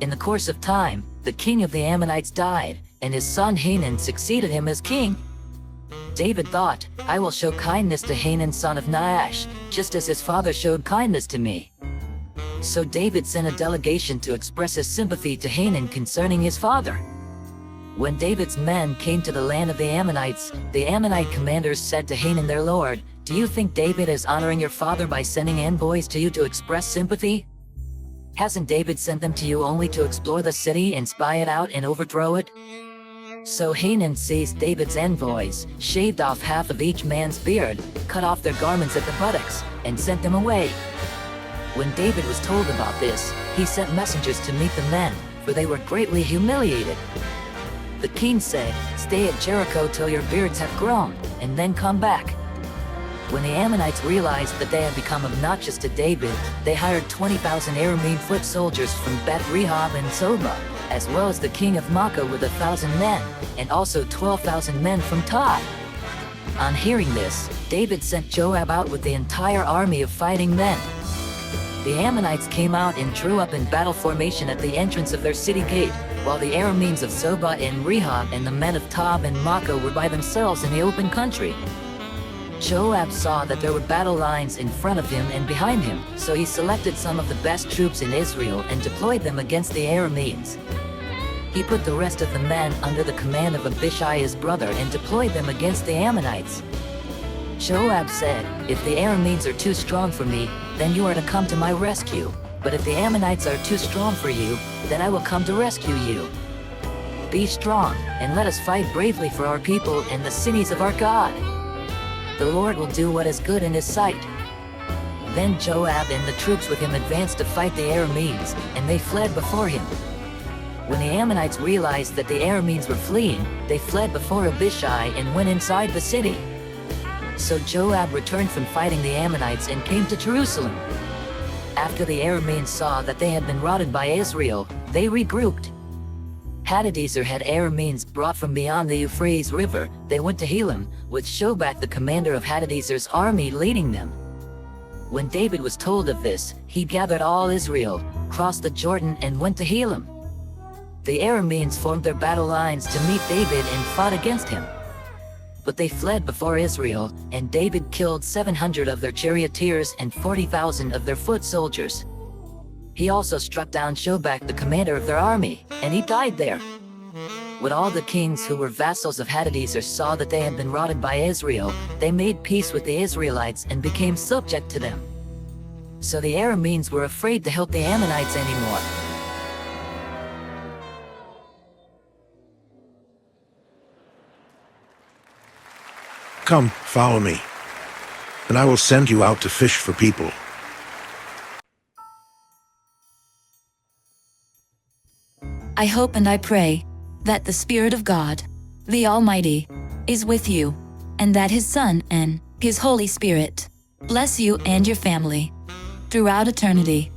In the course of time, the king of the Ammonites died, and his son Hanun succeeded him as king. David thought, I will show kindness to Hanun son of Nahash, just as his father showed kindness to me. So David sent a delegation to express his sympathy to Hanun concerning his father. When David's men came to the land of the Ammonites, the Ammonite commanders said to Hanun their lord, Do you think David is honoring your father by sending envoys to you to express sympathy? Hasn't David sent them to you only to explore the city and spy it out and overthrow it? So Hanun seized David's envoys, shaved off half of each man's beard, cut off their garments at the buttocks, and sent them away. When David was told about this, he sent messengers to meet the men, for they were greatly humiliated. The king said, Stay at Jericho till your beards have grown, and then come back. When the Ammonites realized that they had become obnoxious to David, they hired 20,000 Aramean foot soldiers from Beth-rehob and Zobah, as well as the king of Makkah with 1,000 men, and also 12,000 men from Tob. On hearing this, David sent Joab out with the entire army of fighting men. The Ammonites came out and drew up in battle formation at the entrance of their city gate, while the Arameans of Zobah and Rehob and the men of Tob and Makkah were by themselves in the open country. Joab saw that there were battle lines in front of him and behind him, so he selected some of the best troops in Israel and deployed them against the Arameans. He put the rest of the men under the command of Abishai his brother and deployed them against the Ammonites. Joab said, If the Arameans are too strong for me, then you are to come to my rescue. But if the Ammonites are too strong for you, then I will come to rescue you. Be strong, and let us fight bravely for our people and the cities of our God. The Lord will do what is good in his sight. Then Joab and the troops with him advanced to fight the Arameans, and they fled before him. When the Ammonites realized that the Arameans were fleeing, they fled before Abishai and went inside the city. So Joab returned from fighting the Ammonites and came to Jerusalem. After the Arameans saw that they had been routed by Israel, they regrouped. Hadadezer had Arameans brought from beyond the Euphrates River. They went to Helam, with Shobach the commander of Hadadezer's army leading them. When David was told of this, he gathered all Israel, crossed the Jordan and went to Helam. The Arameans formed their battle lines to meet David and fought against him. But they fled before Israel, and David killed 700 of their charioteers and 40,000 of their foot soldiers. He also struck down Shobach the commander of their army, and he died there. When all the kings who were vassals of Hadadezer saw that they had been routed by Israel, they made peace with the Israelites and became subject to them. So the Arameans were afraid to help the Ammonites anymore. Come, follow me, and I will send you out to fish for people. I hope and I pray that the Spirit of God, the Almighty, is with you, and that His Son and His Holy Spirit bless you and your family throughout eternity.